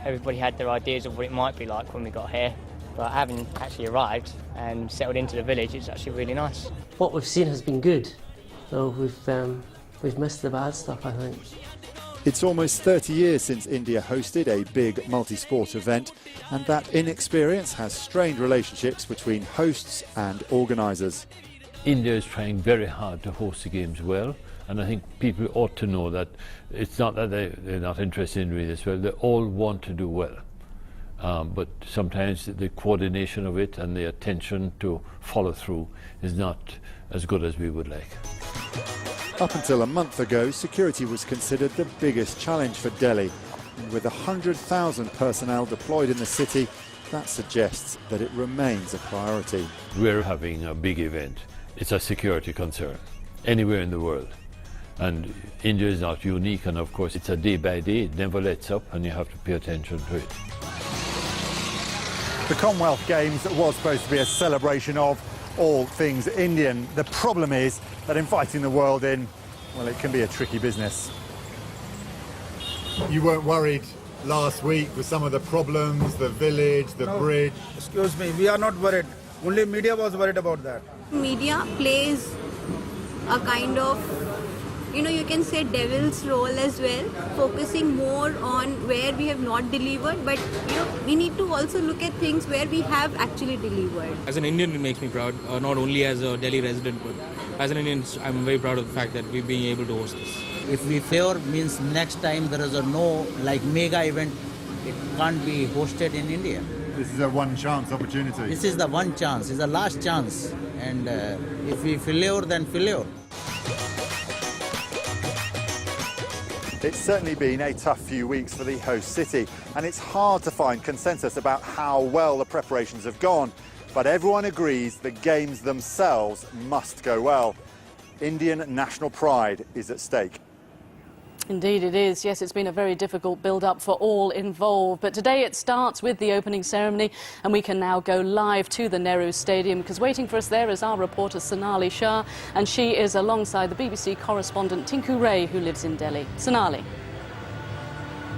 everybody had their ideas of what it might be like when we got here. But having actually arrived and settled into the village, it's actually really nice. What we've seen has been good, so we've missed the bad stuff, I think. It's almost 30 years since India hosted a big multi-sport event, and that inexperience has strained relationships between hosts and organisers. India is trying very hard to host the games well, and I think people ought to know that it's not that they're not interested in doing this well, they all want to do well. But sometimes the coordination of it and the attention to follow through is not as good as we would like. Up until a month ago, security was considered the biggest challenge for Delhi. And with 100,000 personnel deployed in the city, that suggests that it remains a priority. We're having a big event. It's a security concern anywhere in the world. And India is not unique, and of course it's a day by day, it never lets up, and you have to pay attention to it. The Commonwealth Games was supposed to be a celebration of all things Indian. The problem is that inviting the world in, well, it can be a tricky business. You weren't worried last week with some of the problems, the village, the bridge? Excuse me, we are not worried. Only media was worried about that. Media plays a kind of, you can say devil's role as well, focusing more on where we have not delivered, but we need to also look at things where we have actually delivered. As an Indian, it makes me proud, not only as a Delhi resident, but as an Indian, I'm very proud of the fact that we're being able to host this. If we fail, means next time there is a no mega event, it can't be hosted in India. This is a one-chance opportunity. This is the one chance, it's the last chance, and if we failure, then failure. It's certainly been a tough few weeks for the host city, and it's hard to find consensus about how well the preparations have gone. But everyone agrees the games themselves must go well. Indian national pride is at stake. Indeed it is. Yes, it's been a very difficult build-up for all involved. But today it starts with the opening ceremony, and we can now go live to the Nehru Stadium, because waiting for us there is our reporter Sonali Shah, and she is alongside the BBC correspondent Tinku Ray, who lives in Delhi. Sonali.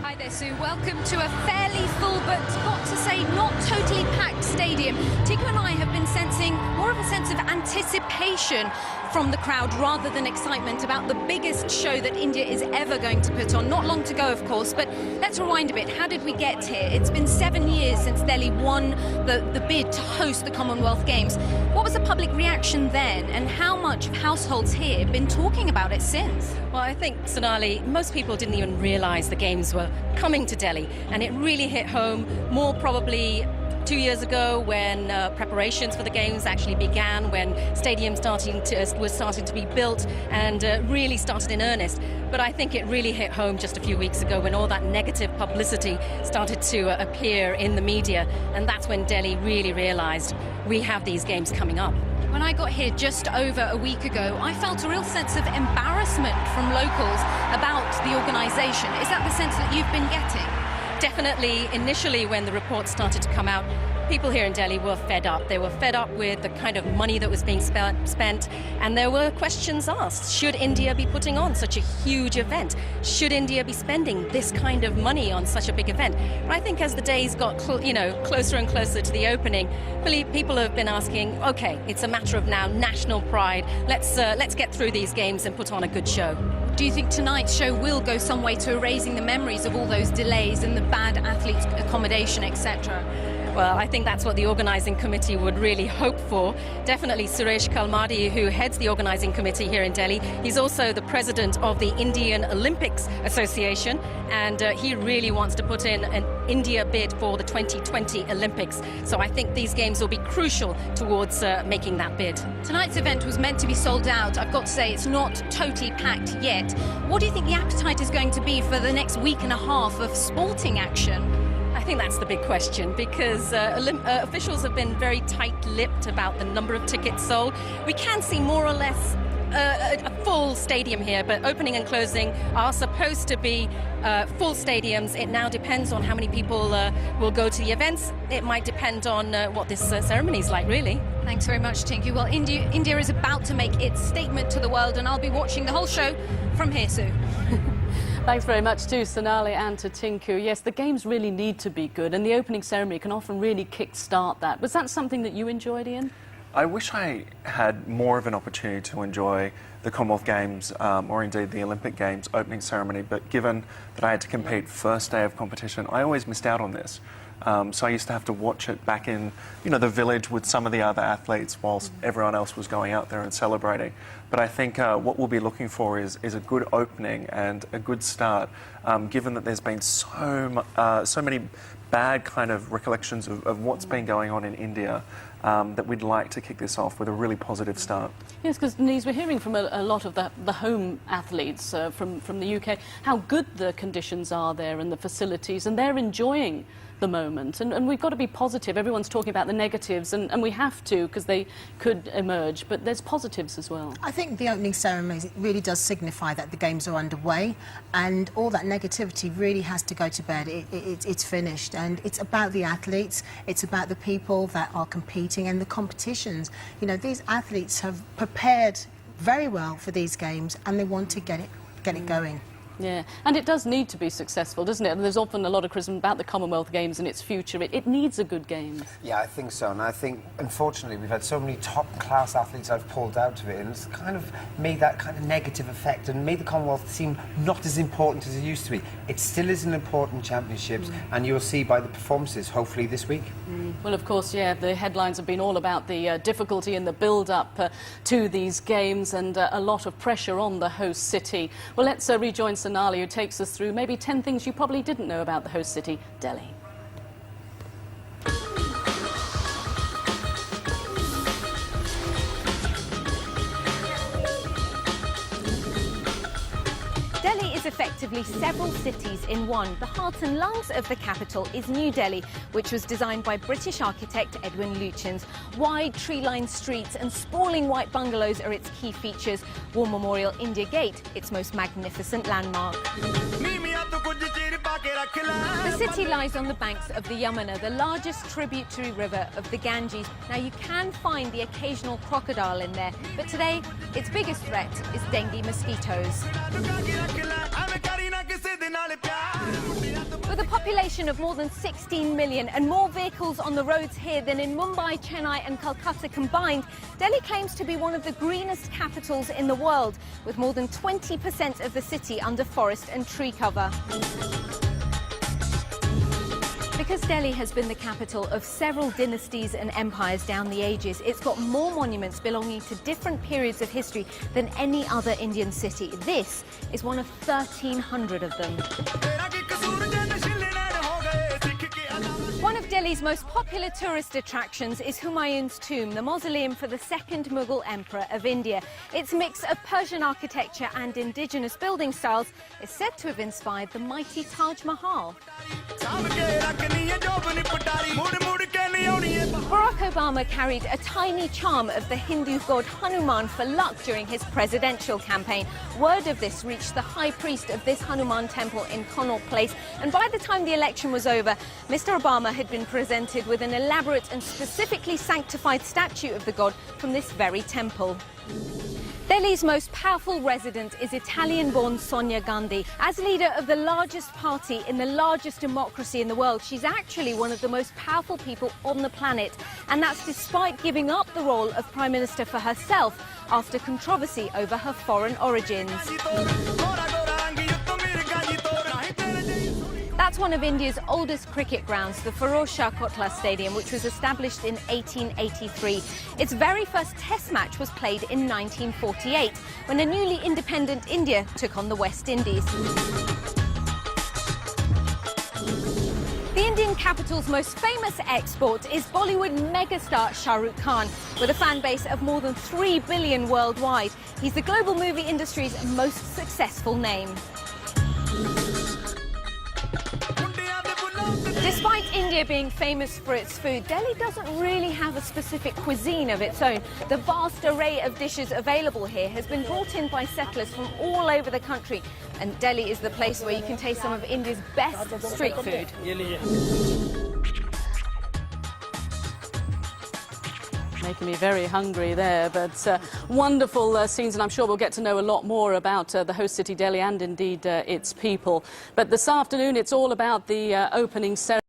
Hi there, Sue. Welcome to a fairly full, but got to say, not totally packed stadium. Tinku and I have been sensing more of a sense of anticipation from the crowd rather than excitement about the biggest show that India is ever going to put on. Not long to go, of course, but let's rewind a bit. How did we get here? It's been 7 years since Delhi won the bid to host the Commonwealth Games. What was the public reaction then, and how much have households here been talking about it since? Well, I think, Sonali, most people didn't even realise the Games were coming to Delhi, and it really hit home more probably 2 years ago when preparations for the Games actually began, when stadiums were starting to be built and really started in earnest. But I think it really hit home just a few weeks ago when all that negative publicity started to appear in the media, and that's when Delhi really realised we have these Games coming up. When I got here just over a week ago, I felt a real sense of embarrassment from locals about the organisation. Is that the sense that you've been getting? Definitely, initially when the reports started to come out, people here in Delhi were fed up. They were fed up with the kind of money that was being spent, and there were questions asked. Should India be putting on such a huge event? Should India be spending this kind of money on such a big event? But I think as the days got closer and closer to the opening, people have been asking, okay, it's a matter of now national pride. Let's get through these games and put on a good show. Do you think tonight's show will go some way to erasing the memories of all those delays and the bad athletes' accommodation, etc.? Well, I think that's what the organising committee would really hope for. Definitely Suresh Kalmadi, who heads the organising committee here in Delhi, he's also the president of the Indian Olympics Association, and he really wants to put in an India bid for the 2020 Olympics. So I think these games will be crucial towards making that bid. Tonight's event was meant to be sold out. I've got to say it's not totally packed yet. What do you think the appetite is going to be for the next week and a half of sporting action? I think that's the big question, because officials have been very tight-lipped about the number of tickets sold. We can see more or less a full stadium here, but opening and closing are supposed to be full stadiums. It now depends on how many people will go to the events. It might depend on what this ceremony is like, really. Thanks very much, Tinku. Well, India is about to make its statement to the world, and I'll be watching the whole show from here, Sue. Thanks very much to Sonali and to Tinku. Yes, the games really need to be good, and the opening ceremony can often really kick-start that. Was that something that you enjoyed, Ian? I wish I had more of an opportunity to enjoy the Commonwealth Games or indeed the Olympic Games opening ceremony, but given that I had to compete first day of competition, I always missed out on this. So I used to have to watch it back in, the village with some of the other athletes whilst everyone else was going out there and celebrating. But I think what we'll be looking for is a good opening and a good start, given that there's been so many bad kind of recollections of what's been going on in India, that we'd like to kick this off with a really positive start. Yes, because Denise, we're hearing from a lot of the home athletes from the UK how good the conditions are there and the facilities, and they're enjoying the moment. And we've got to be positive. Everyone's talking about the negatives, and we have to, because they could emerge, but there's positives as well. I think the opening ceremony really does signify that the games are underway, and all that negativity really has to go to bed. It's finished, and it's about the athletes, it's about the people that are competing and the competitions. These athletes have prepared very well for these games, and they want to get it going. Yeah, and it does need to be successful, doesn't it? And there's often a lot of criticism about the Commonwealth Games and its future. It needs a good Games. Yeah, I think so. And I think, unfortunately, we've had so many top-class athletes I've pulled out of it, and it's kind of made that kind of negative effect and made the Commonwealth seem not as important as it used to be. It still is an important championships, and you'll see by the performances, hopefully, this week. Well, of course, yeah, the headlines have been all about the difficulty in the build-up to these games and a lot of pressure on the host city. Well, let's rejoin Sonali, who takes us through maybe 10 things you probably didn't know about the host city, Delhi. Delhi is effectively several cities in one. The heart and lungs of the capital is New Delhi, which was designed by British architect Edwin Lutyens. Wide tree-lined streets and sprawling white bungalows are its key features. War Memorial India Gate, its most magnificent landmark. The city lies on the banks of the Yamuna, the largest tributary river of the Ganges. Now, you can find the occasional crocodile in there, but today its biggest threat is dengue mosquitoes. With a population of more than 16 million and more vehicles on the roads here than in Mumbai, Chennai and Calcutta combined, Delhi claims to be one of the greenest capitals in the world, with more than 20% of the city under forest and tree cover. Because Delhi has been the capital of several dynasties and empires down the ages, it's got more monuments belonging to different periods of history than any other Indian city. This is one of 1,300 of them. One of Delhi's most popular tourist attractions is Humayun's tomb, the mausoleum for the second Mughal emperor of India. Its mix of Persian architecture and indigenous building styles is said to have inspired the mighty Taj Mahal. Barack Obama carried a tiny charm of the Hindu god Hanuman for luck during his presidential campaign. Word of this reached the high priest of this Hanuman temple in Connaught Place, and by the time the election was over, Mr. Obama had been presented with an elaborate and specifically sanctified statue of the god from this very temple. Delhi's most powerful resident is Italian-born Sonia Gandhi. As leader of the largest party in the largest democracy in the world, she's actually one of the most powerful people on the planet. And that's despite giving up the role of Prime Minister for herself after controversy over her foreign origins. That's one of India's oldest cricket grounds, the Firozshah Kotla Stadium, which was established in 1883. Its very first Test match was played in 1948, when a newly independent India took on the West Indies. The Indian capital's most famous export is Bollywood megastar Shah Rukh Khan, with a fan base of more than 3 billion worldwide. He's the global movie industry's most successful name. Despite India being famous for its food, Delhi doesn't really have a specific cuisine of its own. The vast array of dishes available here has been brought in by settlers from all over the country, and Delhi is the place where you can taste some of India's best street food. Making me very hungry there, but wonderful scenes, and I'm sure we'll get to know a lot more about the host city Delhi and indeed its people. But this afternoon it's all about the opening ceremony.